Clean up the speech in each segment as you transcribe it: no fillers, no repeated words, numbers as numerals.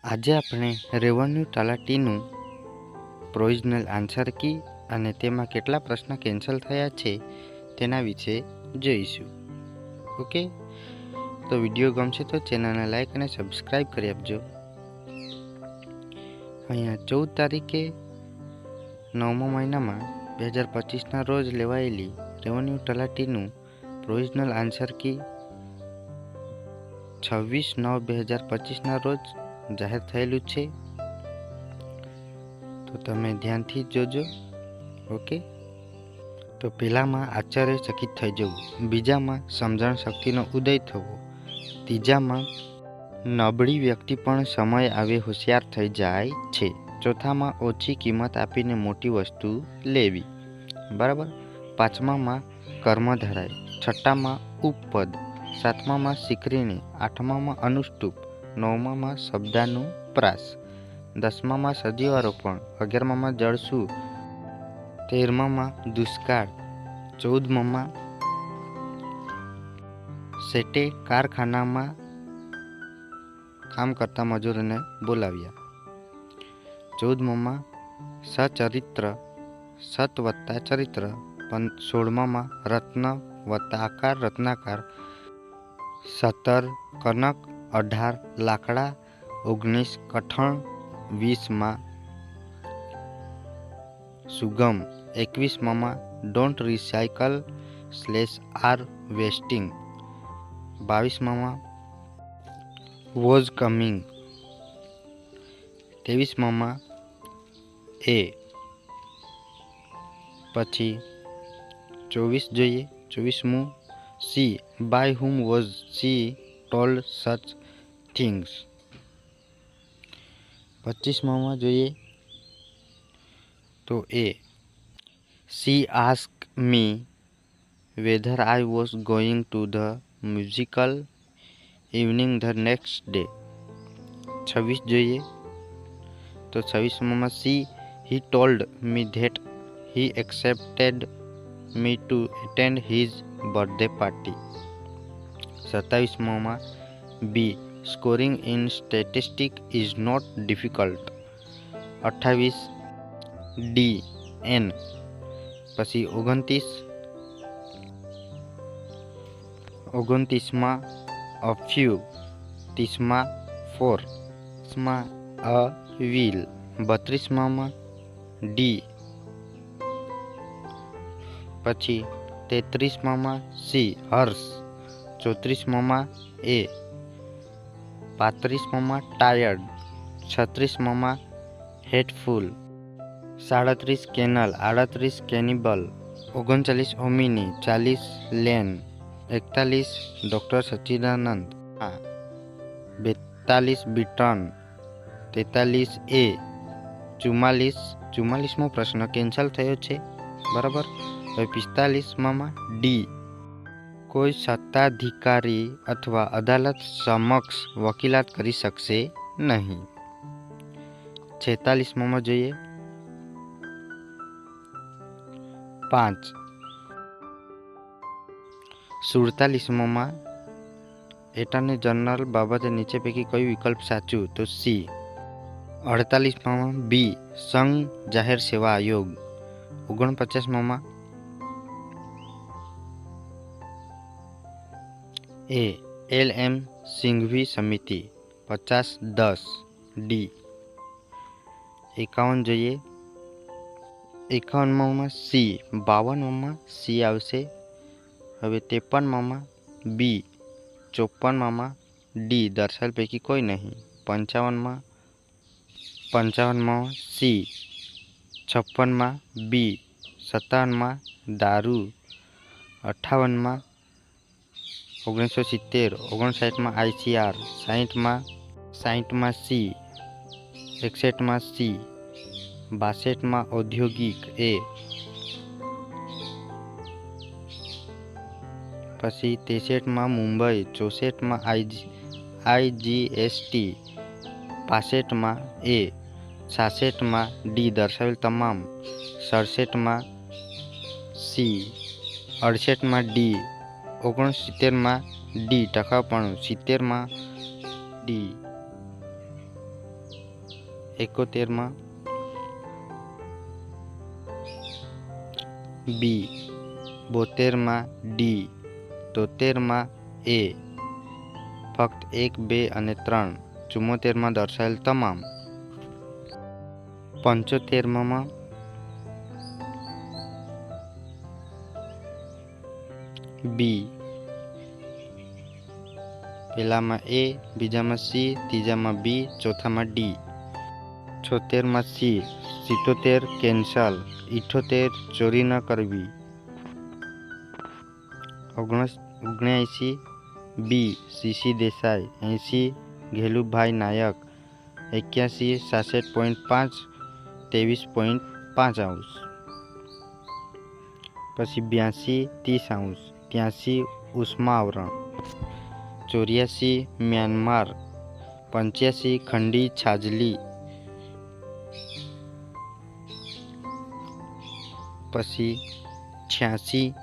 આજે આપણે revenue તલાટીનું provisional answer key અને તેમાં કેટલા પ્રશ્ન કેન્સલ થયા છે તેના વિશે જોઈશું. ઓકે, તો વિડીયો ગમશે તો ચેનલને લાઈક અને સબસ્ક્રાઈબ કરી આપજો. અહીંયા 14 તારીખે 9મા મહિનામાં 2025ના રોજ લેવાયેલી રેવન્યુ તલાટીનું પ્રોવિઝનલ આન્સર કી 26/9/2025ના રોજ જાહેર થયેલું છે. તો તમે ધ્યાનથી જોજો. ઓકે, તો પહેલામાં આશ્ચર્યચકિત થઈ જવું, બીજામાં સમજણ શક્તિનો ઉદય થવો, ત્રીજામાં નબળી વ્યક્તિ પણ સમય આવે હોશિયાર થઈ જાય છે, ચોથામાં ઓછી કિંમત આપીને મોટી વસ્તુ લેવી. બરાબર. પાંચમામાં કર્મ ધરાય, છઠ્ઠામાં ઉપપદ, સાતમામાં શીખરીણી, આઠમામાં અનુષ્ટુપ, નવમામાં શબ્દાનું પ્રાસ, 10મામાં સજીવારોપણ, 11મામાં જળસુ, 13મામાં દુષ્કાળ, 14મામાં શેઠે કારખાનામાં કામ કરતા મજૂરોને બોલાવ્યા, 14મામાં સચરિત્ર, સત વત્તા ચરિત્ર, 16મામાં રત્ન વત્તા આકાર રત્નાકાર, 17 કનક, 18 લાકડા, 19 કઠણ, 20માં સુગમ, 21મામાં ડોન્ટ રિસાયકલ / વેસ્ટિંગ, 22મામાં વોઝ કમિંગ, 23મામાં એ. પછી 24 જોઈએ. 24મું C, by whom was she told such things. 25માં જોઈએ તો A, she ask me whether I was going to the musical evening the next day. 26 જોઈએ તો 26માં C, he told me that he accepted me to attend his birthday party. 27માં B, scoring in statistic is not difficult. 28 D N. પછી 29માં a few, 30માં four, 30માં a will, 32માં D. પછી 33માં સી, હર્ષ, 34માં એ, 35માં ટાયર્ડ, 36માં હેટફુલ, 37 કેનલ, 38 કેનિબલ, 39 ઓમિની, 40 lane, 41 doctor Sachchidanand, 42 beaten, 43 A, 44મો પ્રશ્ન કેન્સલ થયો છે. બરાબર. હવે 45માં ડી, કોઈ સત્તાધિકારી અથવા અદાલત સમક્ષ વકીલાત કરી શકશે નહીં. 46માં જોઈએ 5. 47માં એટર્ની જનરલ બાબતે નીચે પૈકી કયું વિકલ્પ સાચું? તો સી. 48માં બી, સંઘ જાહેર સેવા આયોગ. 49માં એ, LM સિંઘવી સમિતિ. 50-10 ડી. 51 જોઈએ 51માં સી, 52માં સી આવશે. હવે 53માં બી, 54માં ડી, દર્શાવેલ પૈકી કોઈ નહીં. 55માં સી, 56માં બી, 57માં દારૂ, 58માં 1970, 59માં ICR, 60માં સી, 61માં સી, 62માં ઔદ્યોગિક એ. પછી 63માં મુંબઈ, 64માં IGST, 65માં એ, 66માં ડી, દર્શાવેલ તમામ, 67માં સી, 68માં ડી, 69માં ડી, ટકાઉપણું, 70માં ડી. 71 બી, 72 ડી, 73 એ, ફક્ત 1, 2 અને 3, 74 દર્શાવેલ તમામ, 75 બી, પહેલામાં એ, બીજામાં સી, ત્રીજામાં બી, ચોથામાં ડી, 76 સી, 77 કેન્સલ, 78 ચોરી ન કરવી, 79 બી, સીસી દેસાઈ, 80 ઘેલુભાઈ નાયક, 81 66.5 23.5 અંશ, પછી 82 30 અંશ, 83 ઉષ્મા આવરણ, 84 મ્યાનમાર, 85 ખંડી છાજલી, પછી 86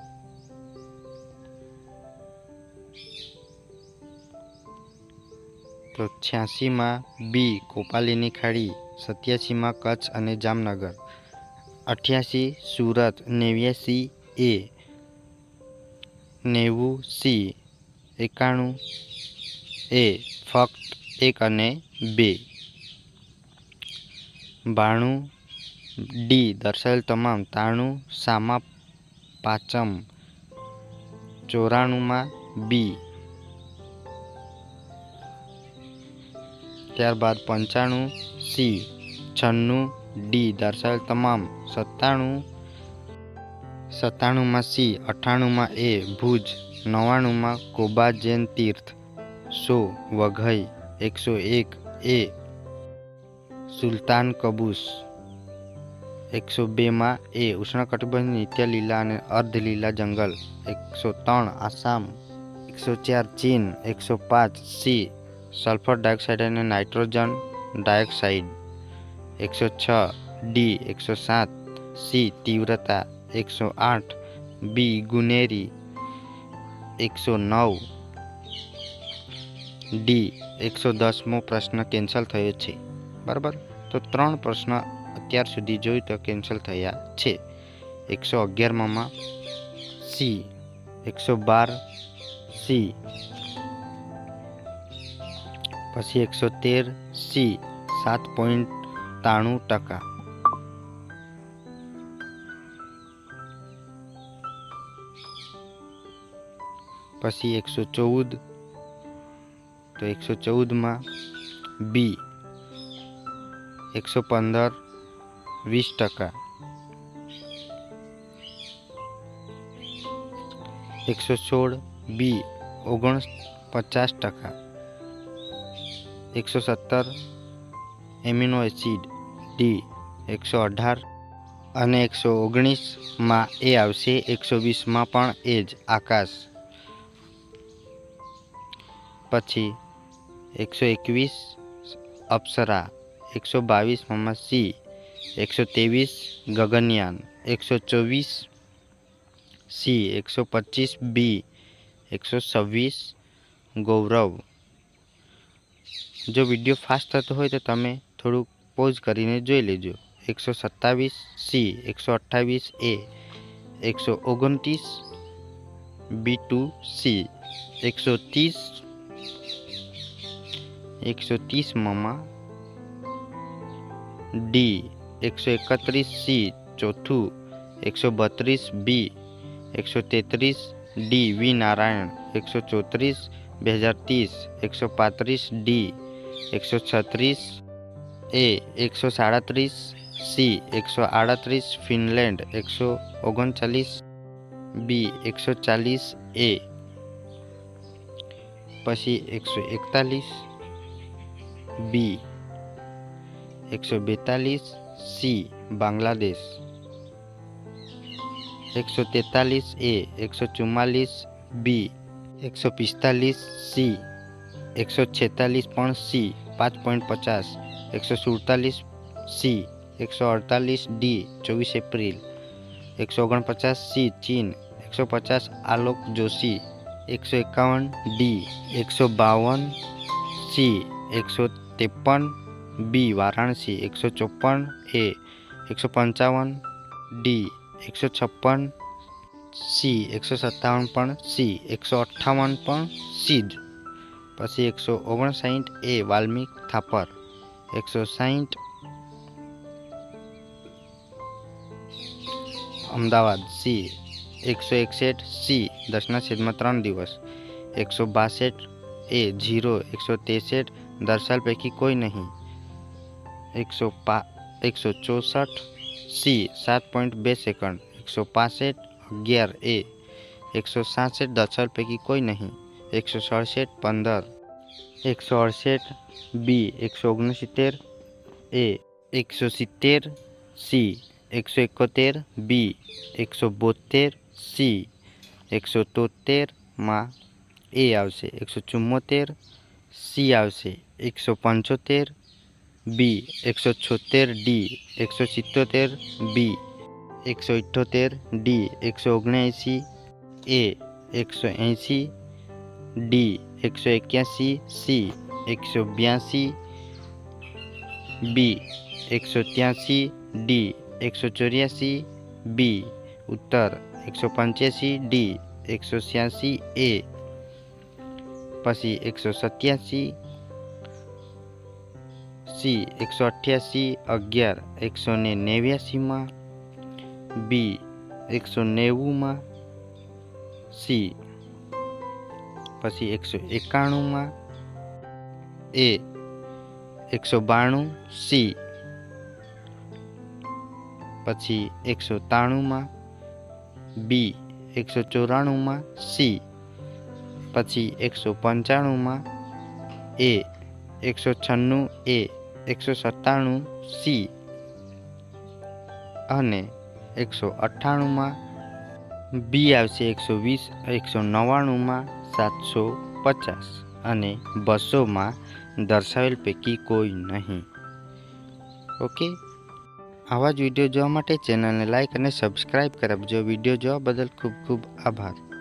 તો 86 બી કોપાલીની ખાડી, 87 કચ્છ અને જામનગર, 88 સુરત, 89 એ, 90 સી, 91 એ, ફક્ત 1 અને 2, 92 ડી દર્શાવેલ તમામ, 93 સામા પાંચમ, 94 બી, ત્યારબાદ 95 સી, 96 ડી દર્શાવેલ તમામ, 97 સી, 98 એ, ભુજ, 99 કોબા જૈન તીર્થ, 100 વઘઈ, 101 એ, સુલતાન કબૂસ, 102 એ, ઉષ્ણકટિબંધ નિત્ય લીલા અને અર્ધ લીલા જંગલ, 103 આસામ, 104 ચીન, 105 સી, સલ્ફર ડાયોક્સાઇડ અને નાઇટ્રોજન ડાયોક્સાઇડ, 106 ડી, 107 સી, તીવ્રતા, 108 બી, ગુનેરી, 109 ડી, 110મો પ્રશ્ન કેન્સલ થયો છે. બરાબર, તો 3 પ્રશ્ન અત્યાર સુધી જોયું તો કેન્સલ થયા છે. 111માં સી, 112 સી, પછી 113 સી 7.93%, પછી 114 તો 114માં બી 115 20%, 116 બી 49%, 117 એમિનો એસિડ ડી 118 અને 119માં એ આવશે, 120માં પણ એ જ આકાશ. પછી 121 અપ્સરા, 122માં સી, 123 ગગનયાન, 124 સી, 125 બી, 126 ગૌરવ. જો વિડીયો ફાસ્ટ થતો હોય તો તમે થોડુંક પોઝ કરીને જોઈ લેજો. 127 સી, 128 એ, 129 B2 સી, 130માં ડી, 131 સી ચોથું, 132 B, 133 D V Narayan, 134 2030, 135 D, 136 A, 137 C, 138 Finland, 139 B, 140 A, પછી 141 B, 142 C Bangladesh, 143 A, 144 B, 145 C, 146 પણ C 5.50, 147 C, 148 D 24 April, 149 C ચીન, 150 Alok Joshi, 151 D, 152 C, 153 B Varanasi 154 ए 155 डी 156 सी 157 પણ સી 158 પણ સી જ પછી 159 એ Valmik Thapar 160 Ahmedabad C 161 C 10/3 દિવસ 162 એ 0 163 દર્શાલ પૈકી કોઈ નહીં 164 સી 7.2 સેકન્ડ 165 11 એ 167 દર્શાલ પૈકી કોઈ નહીં 167 15 168 બી 169 એ 170 સી 171 બી 172 સી 173 એ આવશે 174 સી આવશે 175 બી 176 ડી 177 બી 178 ડી 179 એ 180 ડી 181 સી 182 બી 183 ડી 184 બી ઉત્તર 185 ડી 186 એ પછી 187 સી 188 11 189 બી 190 સી પછી 191 એ 192 સી પછી 193 બી 194 સી પછી 195 એ 196 એ 197 સી અને 198 બી આવશે 120 199 750 અને 200 દર્શાવેલ પૈકી કોઈ નહીં. ઓકે, આવા જ વિડીયો જોવા માટે ચેનલને લાઈક અને સબસ્ક્રાઈબ કરાવજો. વિડીયો જોવા બદલ ખૂબ ખૂબ આભાર.